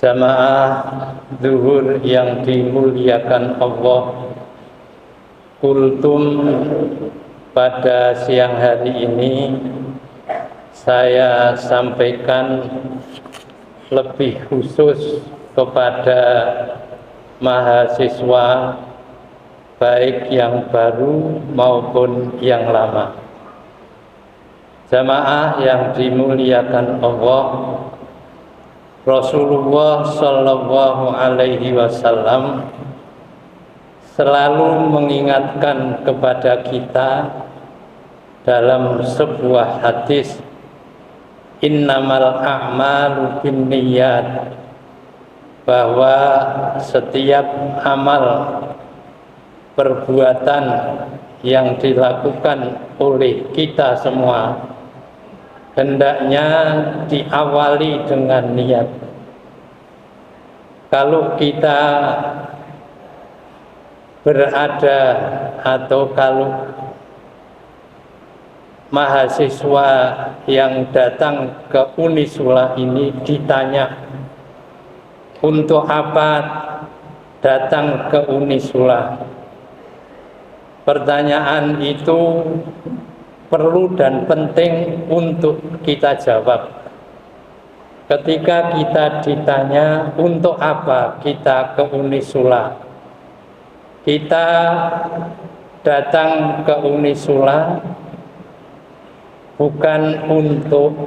Jamaah zuhur yang dimuliakan Allah, kultum pada siang hari ini saya sampaikan lebih khusus kepada mahasiswa baik yang baru maupun yang lama. Jamaah yang dimuliakan Allah, Rasulullah Shallallahu Alaihi Wasallam selalu mengingatkan kepada kita dalam sebuah hadis, innamal a'malu binniyat, bahwa setiap amal perbuatan yang dilakukan oleh kita semua hendaknya diawali dengan niat. Kalau kita berada atau kalau mahasiswa yang datang ke Unisula ini ditanya, untuk apa datang ke Unisula? Pertanyaan itu perlu dan penting untuk kita jawab. Ketika kita ditanya untuk apa kita ke Unisula, kita datang ke Unisula bukan untuk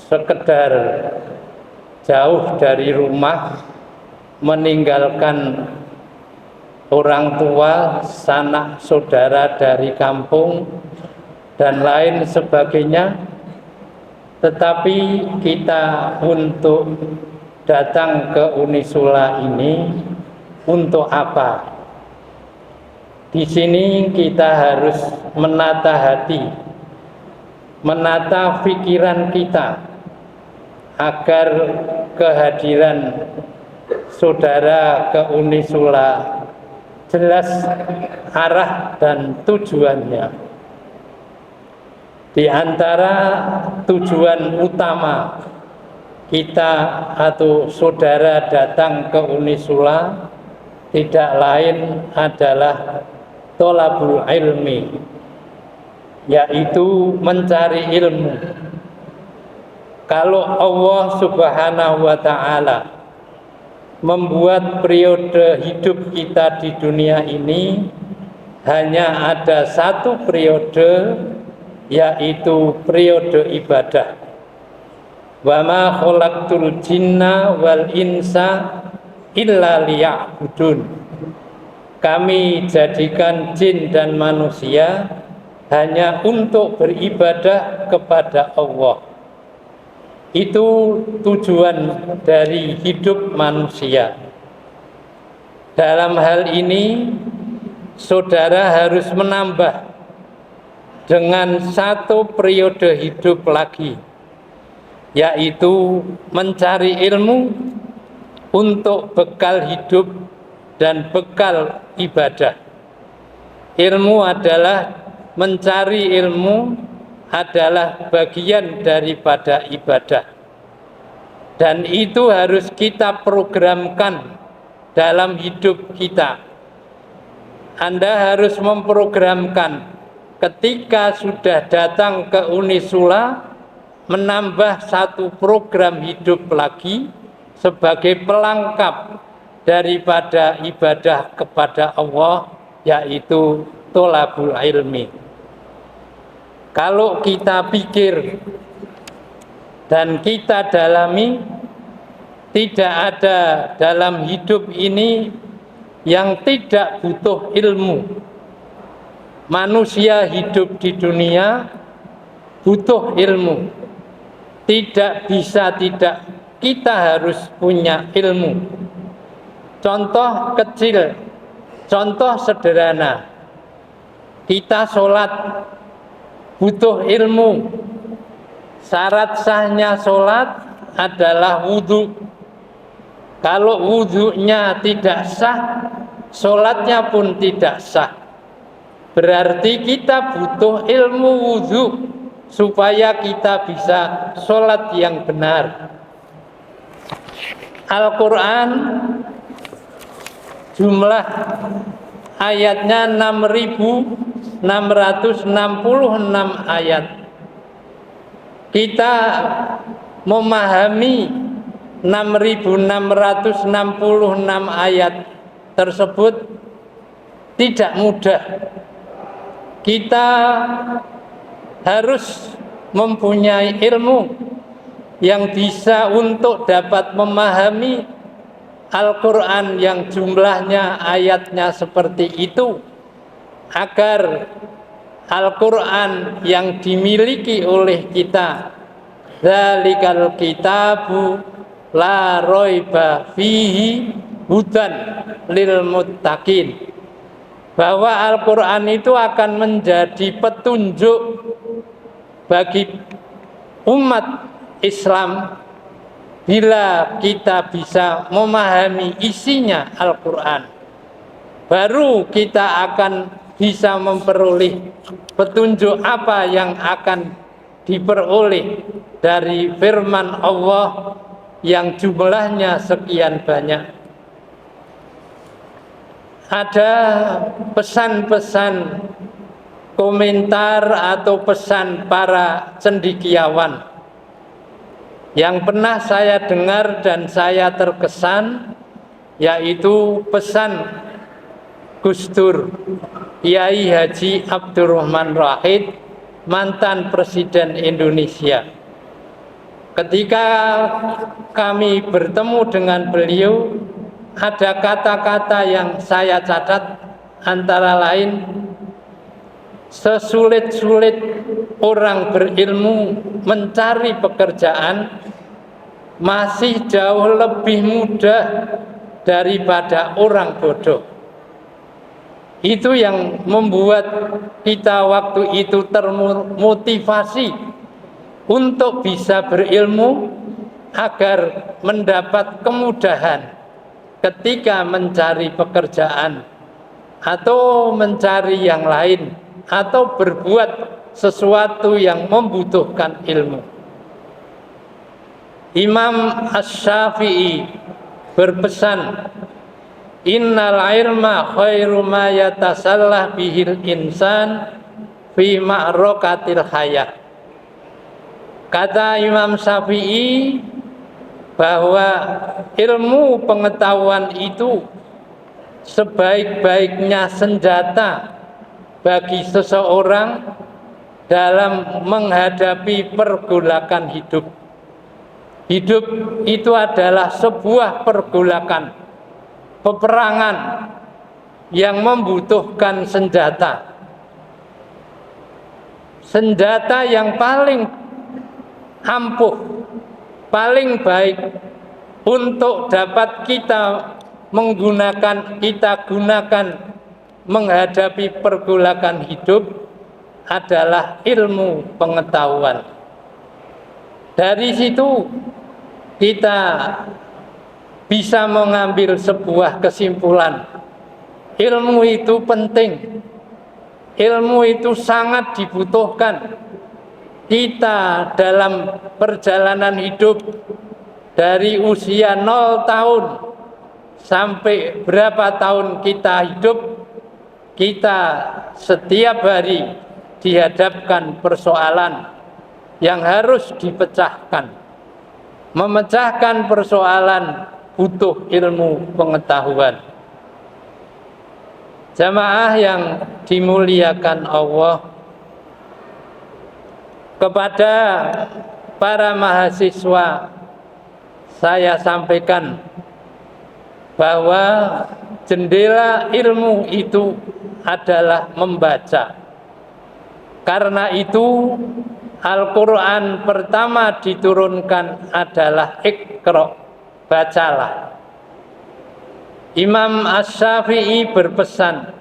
sekedar jauh dari rumah, meninggalkan orang tua, sanak saudara dari kampung dan lain sebagainya, tetapi kita untuk datang ke Unisula ini untuk apa? Di sini kita harus menata hati, menata pikiran kita agar kehadiran saudara ke Unisula jelas arah dan tujuannya. Di antara tujuan utama kita atau saudara datang ke Unisula tidak lain adalah thalabul ilmi, yaitu mencari ilmu. Kalau Allah Subhanahu wa ta'ala membuat periode hidup kita di dunia ini hanya ada satu periode, yaitu periode ibadah. Wa ma khalaqtul jinna wal insa illa liya'budun. Kami jadikan jin dan manusia hanya untuk beribadah kepada Allah. Itu tujuan dari hidup manusia. Dalam hal ini saudara harus menambah dengan satu periode hidup lagi, yaitu mencari ilmu untuk bekal hidup dan bekal ibadah. Ilmu adalah mencari ilmu adalah bagian daripada ibadah, dan itu harus kita programkan dalam hidup kita. Anda harus memprogramkan ketika sudah datang ke Unisula, menambah satu program hidup lagi sebagai pelengkap daripada ibadah kepada Allah, yaitu thalabul ilmi. Kalau kita pikir dan kita dalami, tidak ada dalam hidup ini yang tidak butuh ilmu. Manusia hidup di dunia butuh ilmu. Tidak bisa tidak, kita harus punya ilmu. Contoh kecil, contoh sederhana. Kita sholat butuh ilmu. Syarat sahnya sholat adalah wudhu. Kalau wudhunya tidak sah, sholatnya pun tidak sah. Berarti kita butuh ilmu wudhu supaya kita bisa sholat yang benar. Al-Quran jumlah ayatnya 6.666 ayat. Kita memahami 6.666 ayat tersebut tidak mudah. Kita harus mempunyai ilmu yang bisa untuk dapat memahami Al-Quran yang jumlahnya ayatnya seperti itu, agar Al-Quran yang dimiliki oleh kita, dzalikal kitabu la raiba fihi hudan lil muttaqin, bahwa Al-Quran itu akan menjadi petunjuk bagi umat Islam bila kita bisa memahami isinya Al-Quran. Baru kita akan bisa memperoleh petunjuk apa yang akan diperoleh dari firman Allah yang jumlahnya sekian banyak. Ada pesan-pesan komentar atau pesan para cendekiawan yang pernah saya dengar dan saya terkesan, yaitu pesan Gus Dur, Kiai Haji Abdurrahman Wahid, mantan Presiden Indonesia. Ketika kami bertemu dengan beliau, ada kata-kata yang saya catat, antara lain, sesulit-sulit orang berilmu mencari pekerjaan, masih jauh lebih mudah daripada orang bodoh. Itu yang membuat kita waktu itu termotivasi untuk bisa berilmu agar mendapat kemudahan ketika mencari pekerjaan atau mencari yang lain atau berbuat sesuatu yang membutuhkan ilmu. Imam Asy-Syafi'i berpesan, innal ilma khairu ma yatasallah bihil insan fi ma'rakatil hayat. Kata Imam Syafi'i bahwa ilmu pengetahuan itu sebaik-baiknya senjata bagi seseorang dalam menghadapi pergolakan hidup. Hidup itu adalah sebuah pergolakan, peperangan yang membutuhkan senjata. Senjata yang paling ampuh, paling baik untuk dapat kita gunakan menghadapi pergolakan hidup adalah ilmu pengetahuan. Dari situ kita bisa mengambil sebuah kesimpulan. Ilmu itu penting. Ilmu itu sangat dibutuhkan. Kita dalam perjalanan hidup dari usia 0 tahun sampai berapa tahun kita hidup, kita setiap hari dihadapkan persoalan yang harus dipecahkan. Memecahkan persoalan butuh ilmu pengetahuan. Jamaah yang dimuliakan Allah, kepada para mahasiswa saya sampaikan bahwa jendela ilmu itu adalah membaca. Karena itu Al-Quran pertama diturunkan adalah Iqra, bacalah. Imam Asy-Syafi'i berpesan,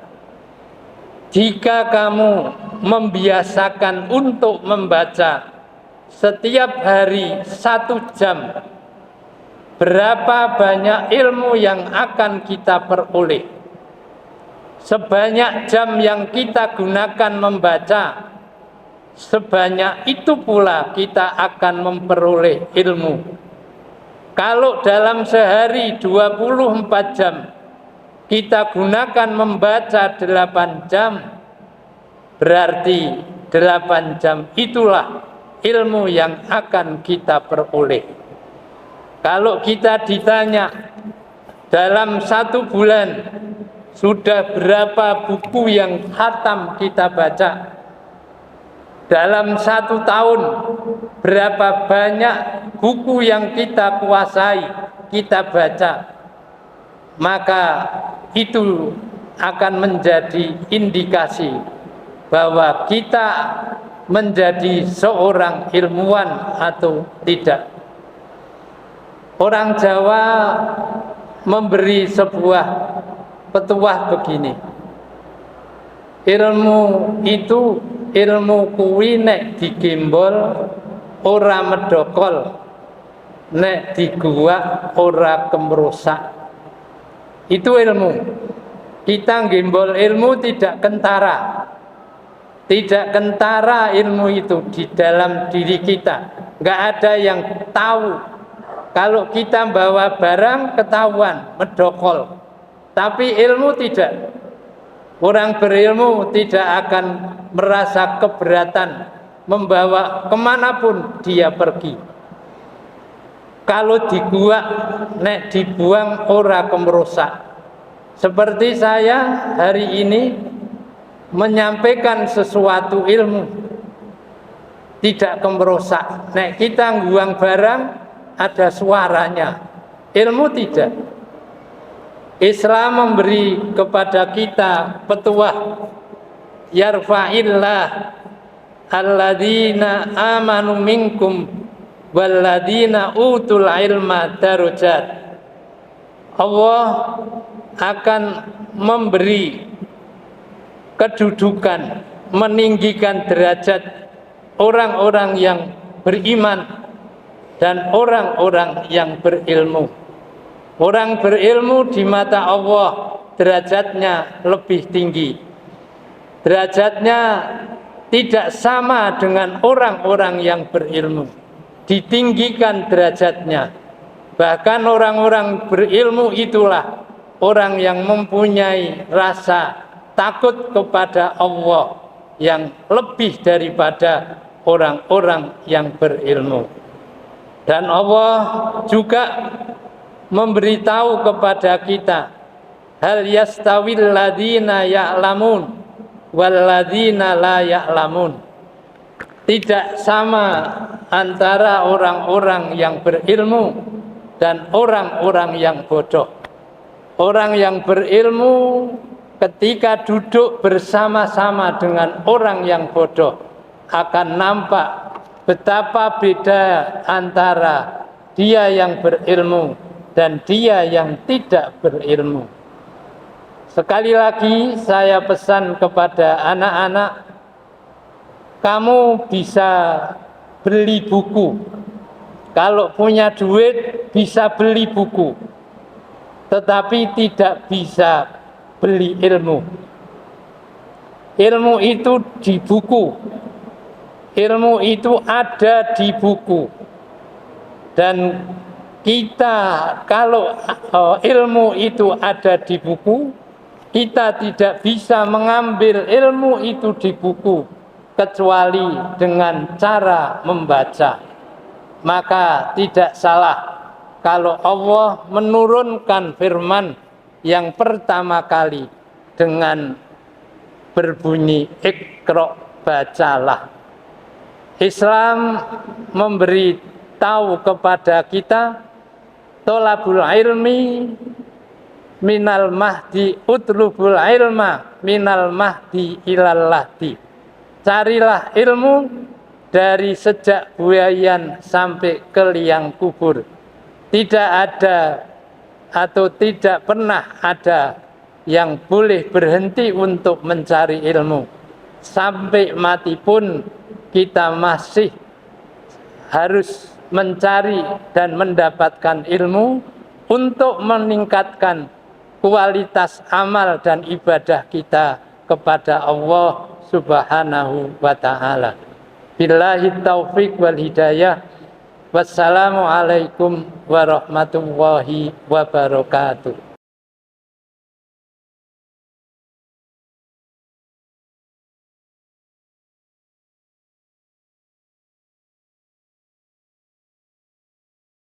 jika kamu membiasakan untuk membaca setiap hari 1 jam, berapa banyak ilmu yang akan kita peroleh. Sebanyak jam yang kita gunakan membaca, sebanyak itu pula kita akan memperoleh ilmu. Kalau dalam sehari 24 jam kita gunakan membaca 8 jam, berarti 8 jam itulah ilmu yang akan kita peroleh. Kalau kita ditanya dalam 1 bulan sudah berapa buku yang khatam kita baca, dalam 1 tahun berapa banyak buku yang kita kuasai, kita baca, maka itu akan menjadi indikasi bahwa kita menjadi seorang ilmuwan atau tidak. Orang Jawa memberi sebuah petuah begini, ilmu itu ilmu kuwi nek digembol ora medokol, nek diguak ora kemrosak. Itu ilmu. Kita gembol ilmu tidak kentara. Tidak kentara ilmu itu di dalam diri kita. Enggak ada yang tahu. Kalau kita bawa barang ketahuan, medokol. Tapi ilmu tidak. Orang berilmu tidak akan merasa keberatan membawa kemanapun dia pergi. Kalau diguak, nek dibuang ora kemrosak. Seperti saya hari ini menyampaikan sesuatu ilmu, tidak kemrosak. Nek kita buang barang ada suaranya, ilmu tidak. Islam memberi kepada kita petuah, yarfa'illah alladzina amanu minkum walladzina utul ilma darajat. Allah akan memberi kedudukan, meninggikan derajat orang-orang yang beriman dan orang-orang yang berilmu. Orang berilmu di mata Allah derajatnya lebih tinggi. Derajatnya tidak sama dengan orang-orang yang berilmu. Ditinggikan derajatnya. Bahkan orang-orang berilmu itulah orang yang mempunyai rasa takut kepada Allah yang lebih daripada orang-orang yang berilmu. Dan Allah juga memberitahu kepada kita, hal yastawil ladina ya'lamun wal ladina la ya'lamun. Tidak sama antara orang-orang yang berilmu dan orang-orang yang bodoh. Orang yang berilmu ketika duduk bersama-sama dengan orang yang bodoh akan nampak betapa beda antara dia yang berilmu dan dia yang tidak berilmu. Sekali lagi saya pesan kepada anak-anak, kamu bisa beli buku. Kalau punya duit bisa beli buku, tetapi tidak bisa beli ilmu. Ilmu itu di buku. Ilmu itu ada di buku. Dan kita kalau ilmu itu ada di buku, kita tidak bisa mengambil ilmu itu di buku kecuali dengan cara membaca. Maka tidak salah kalau Allah menurunkan firman yang pertama kali dengan berbunyi Iqra, bacalah. Islam memberi tahu kepada kita tolabul ilmi minal mahdi utlubul ilma minal mahdi ilal lahdi. Carilah ilmu dari sejak buayan sampai ke liang kubur. Tidak ada atau tidak pernah ada yang boleh berhenti untuk mencari ilmu. Sampai mati pun kita masih harus mencari dan mendapatkan ilmu untuk meningkatkan kualitas amal dan ibadah kita kepada Allah Subhanahu wa ta'ala. Billahi taufiq wal hidayah. Wassalamualaikum warahmatullahi wabarakatuh.